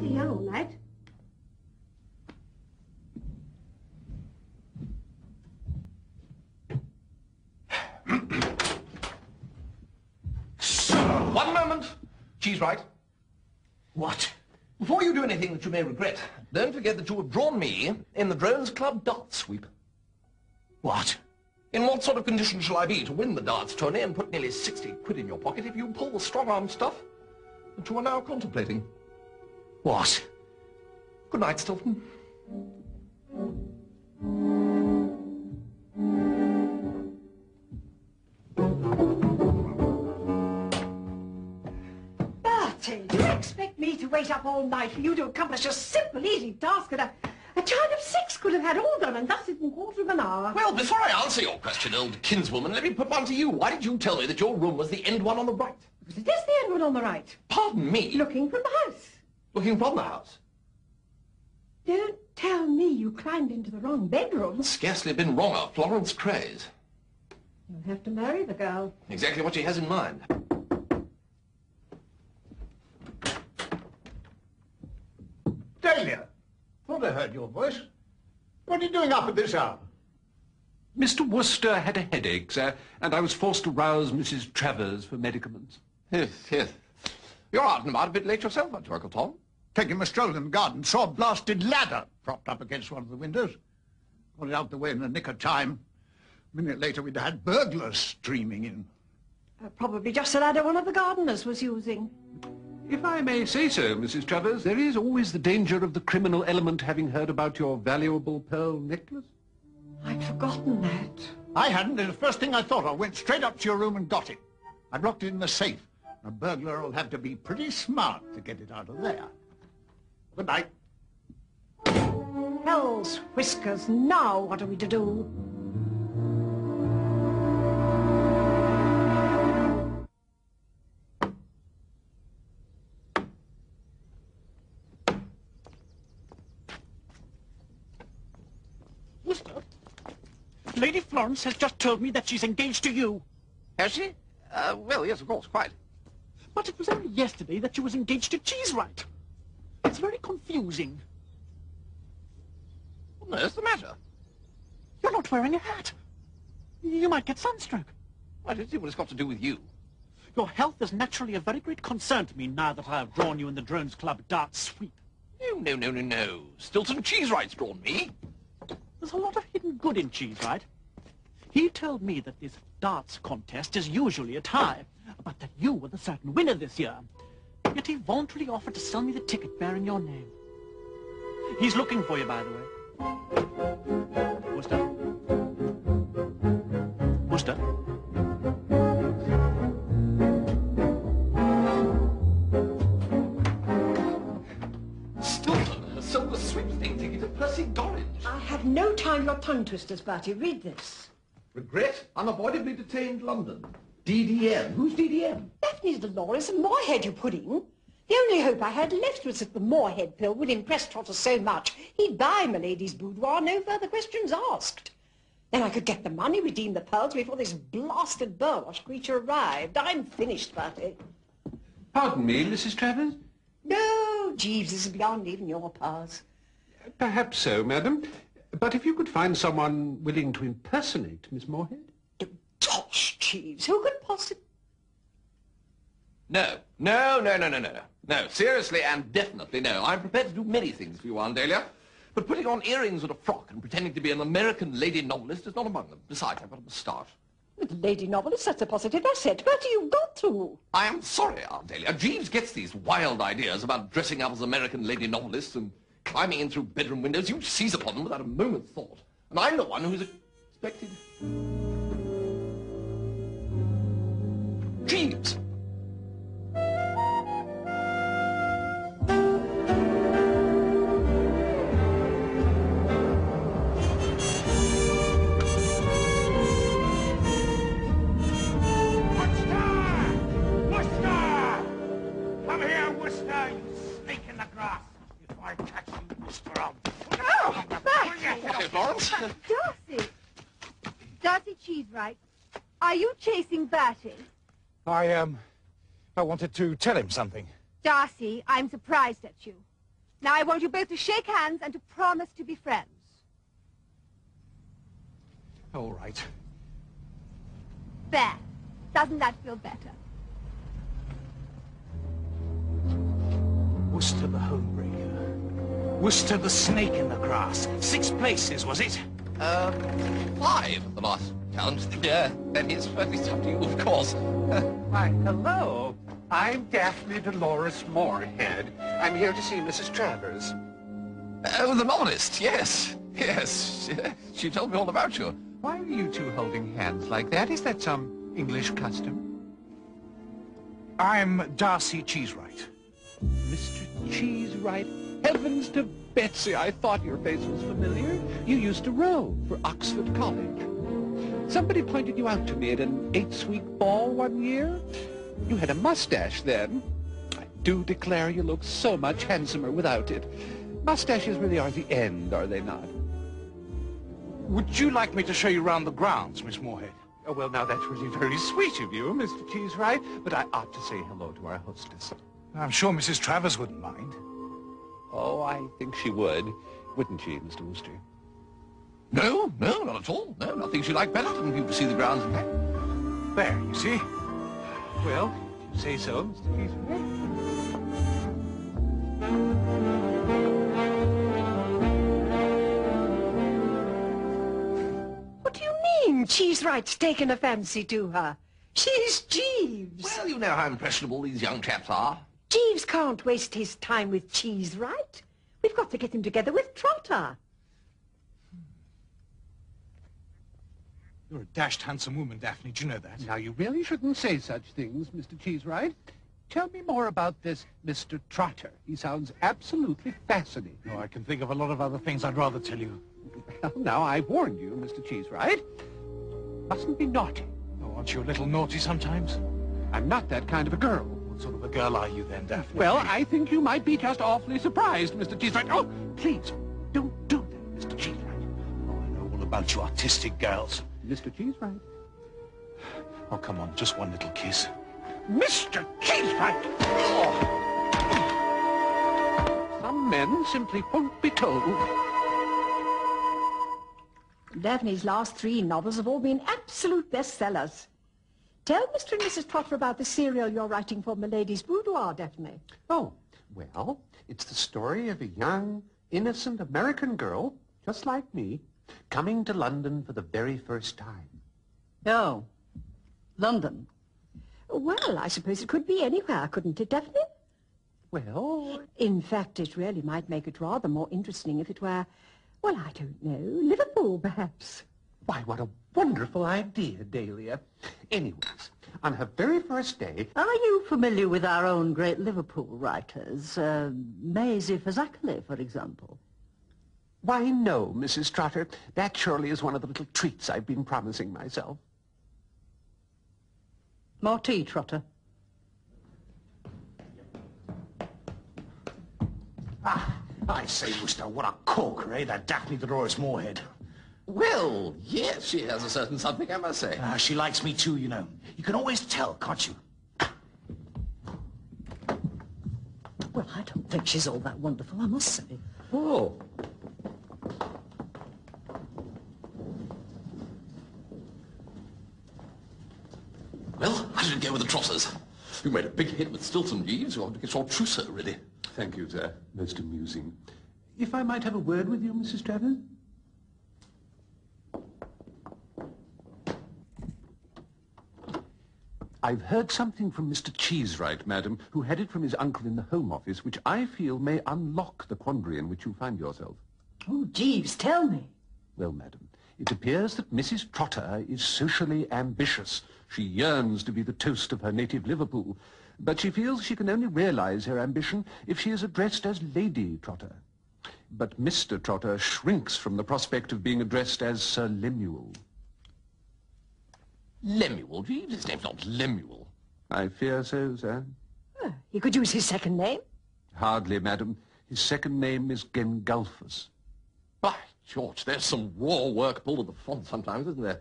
Bloody hell, Nat. One moment. She's right. What? Before you do anything that you may regret, don't forget that you have drawn me in the Drones Club darts sweep. What? In what sort of condition shall I be to win the darts tourney and put nearly 60 quid in your pocket if you pull the strong-arm stuff that you are now contemplating? What? Good night, Stilton. Bertie, do you expect me to wait up all night for you to accomplish a simple, easy task that a child of 6 could have had all done and dusted in a quarter of an hour? Well, before I answer your question, old kinswoman, let me put one to you. Why did you tell me that your room was the end one on the right? Because it is the end one on the right. Pardon me? Looking from the house. Looking from the house? Don't tell me you climbed into the wrong bedroom. Scarcely been wronger. Florence Craze. You'll have to marry the girl. Exactly what she has in mind. Dahlia, thought I heard your voice. What are you doing up at this hour? Mr. Wooster had a headache, sir, and I was forced to rouse Mrs. Travers for medicaments. Yes, yes. You're out and about a bit late yourself, aren't you, Uncle Tom? Taking a stroll in the garden, saw a blasted ladder propped up against one of the windows. Got it out the way in the nick of time. A minute later, we'd had burglars streaming in. Probably just a ladder one of the gardeners was using. If I may say so, Mrs. Travers, there is always the danger of the criminal element having heard about your valuable pearl necklace. I'd forgotten that. I hadn't. It was the first thing I thought of. Went straight up to your room and got it. I locked it in the safe. A burglar will have to be pretty smart to get it out of there. Good night. Hell's whiskers, now what are we to do? Wooster, Lady Florence has just told me that she's engaged to you. Has she? Well, yes, of course, quite. But it was only yesterday that she was engaged to Cheesewright. It's very confusing. What on earth's the matter? You're not wearing a hat. You might get sunstroke. I don't see what it's got to do with you. Your health is naturally a very great concern to me now that I have drawn you in the Drones Club darts sweep. No. Stilton Cheesewright's drawn me. There's a lot of hidden good in Cheesewright. He told me that this darts contest is usually a tie, but that you were the certain winner this year. Yet he voluntarily offered to sell me the ticket bearing your name. He's looking for you, by the way. Wooster? Wooster? Stilton has sold the sweepstake ticket to Percy Gorringe. I had no time for your tongue twisters, Bertie. Read this. Regret, unavoidably detained London. DDM. Who's DDM? Daphne's Dolores and Moorhead, you pudding. The only hope I had left was that the Moorhead pill would impress Trotter so much he'd buy my lady's boudoir, no further questions asked. Then I could get the money, redeem the pearls before this blasted Burwash creature arrived. I'm finished, Bertie. Pardon me, Mrs. Travers? No, Jeeves is beyond even your powers. Perhaps so, madam. But if you could find someone willing to impersonate Miss Moorhead? Tosh, Jeeves, who could possibly... No, seriously and definitely no. I'm prepared to do many things for you, Aunt Dahlia. But putting on earrings and a frock and pretending to be an American lady novelist is not among them. Besides, I've got a moustache. With a lady novelist, that's a positive asset. Bertie, you've got to. I am sorry, Aunt Dahlia. Jeeves gets these wild ideas about dressing up as American lady novelists and climbing in through bedroom windows. You seize upon them without a moment's thought. And I'm the one who's expected... Jeeves! Darcy Cheesewright, are you chasing Bertie? I wanted to tell him something. Darcy, I'm surprised at you. Now I want you both to shake hands and to promise to be friends. All right. There. Doesn't that feel better? Wooster the homebreaker. Wooster the snake in the grass. 6 places, was it? 5 at the last count. Yeah, that is perfectly up to you, of course. Why, hello. I'm Daphne Dolores Moorhead. I'm here to see Mrs. Travers. Oh, the novelist, yes. Yes, she told me all about you. Why are you two holding hands like that? Is that some English custom? I'm Darcy Cheesewright. Mr. Cheesewright? Heavens to Betsy, I thought your face was familiar. You used to row for Oxford College. Somebody pointed you out to me at an 8th-week ball one year. You had a mustache then. I do declare you look so much handsomer without it. Mustaches really are the end, are they not? Would you like me to show you around the grounds, Miss Moorhead? Oh, well, now that's really very sweet of you, Mr. Cheesewright, but I ought to say hello to our hostess. I'm sure Mrs. Travers wouldn't mind. Oh, I think she would. Wouldn't she, Mr. Wooster? No, not at all. No, nothing she'd like better than you to see the grounds in fact. There, you see? Well, if you say so, Mr. Cheesewright. What do you mean, Cheesewright's taken a fancy to her? She's Jeeves. Well, you know how impressionable these young chaps are. Jeeves can't waste his time with Cheesewright. We've got to get him together with Trotter. You're a dashed handsome woman, Daphne. Do you know that? Now, you really shouldn't say such things, Mr. Cheesewright. Tell me more about this Mr. Trotter. He sounds absolutely fascinating. Oh, I can think of a lot of other things I'd rather tell you. Well, now, I've warned you, Mr. Cheesewright. Mustn't be naughty. Oh, aren't you a little naughty sometimes? I'm not that kind of a girl. What sort of a girl are you then, Daphne? Well, I think you might be just awfully surprised, Mr. Cheesewright. Oh, please, don't do that, Mr. Cheesewright. Oh, I know all about you artistic girls. Mr. Cheesewright. Oh, come on, just one little kiss. Mr. Cheesewright! Oh. Some men simply won't be told. Daphne's last 3 novels have all been absolute bestsellers. Tell Mr. and Mrs. Trotter about the serial you're writing for Milady's Boudoir, Daphne. Oh, well, it's the story of a young, innocent American girl, just like me, coming to London for the very first time. Oh, London. Well, I suppose it could be anywhere, couldn't it, Daphne? Well, In fact, it really might make it rather more interesting if it were, well, I don't know, Liverpool, perhaps. why, what a wonderful idea, Dahlia. Anyways, on her very first day... Are you familiar with our own great Liverpool writers? Maisie Fazakerley, for example? Why, no, Mrs. Trotter. That surely is one of the little treats I've been promising myself. More tea, Trotter. I say, Wooster, what a corker, eh, that Daphne Dolores Moorhead. Well, yes, she has a certain something, I must say. She likes me too, you know. You can always tell, can't you? Well, I don't think she's all that wonderful, I must say. Oh. Well, how did it go with the Trotters? You made a big hit with Stilton, Jeeves. You ought to get your trousseau ready. Thank you, sir. Most amusing. If I might have a word with you, Mrs. Travers? I've heard something from Mr. Cheesewright, madam, who had it from his uncle in the Home Office, which I feel may unlock the quandary in which you find yourself. Oh, Jeeves, tell me. Well, madam, it appears that Mrs. Trotter is socially ambitious. She yearns to be the toast of her native Liverpool, but she feels she can only realize her ambition if she is addressed as Lady Trotter. But Mr. Trotter shrinks from the prospect of being addressed as Sir Lemuel. Lemuel, Jeeves? His name's not Lemuel. I fear so, sir. He could use his second name. Hardly, madam. His second name is Gengulphus. By George, there's some raw work pulled at the font sometimes, isn't there?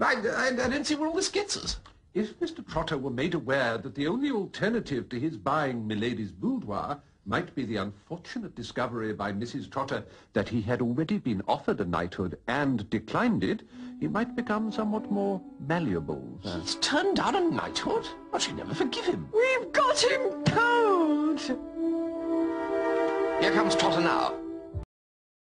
I don't see where all this gets us. If Mr. Trotter were made aware that the only alternative to his buying Milady's boudoir might be the unfortunate discovery by Mrs. Trotter that he had already been offered a knighthood and declined it, he might become somewhat more malleable. He's turned down a knighthood? I should never forgive him. We've got him cold! Here comes Trotter now.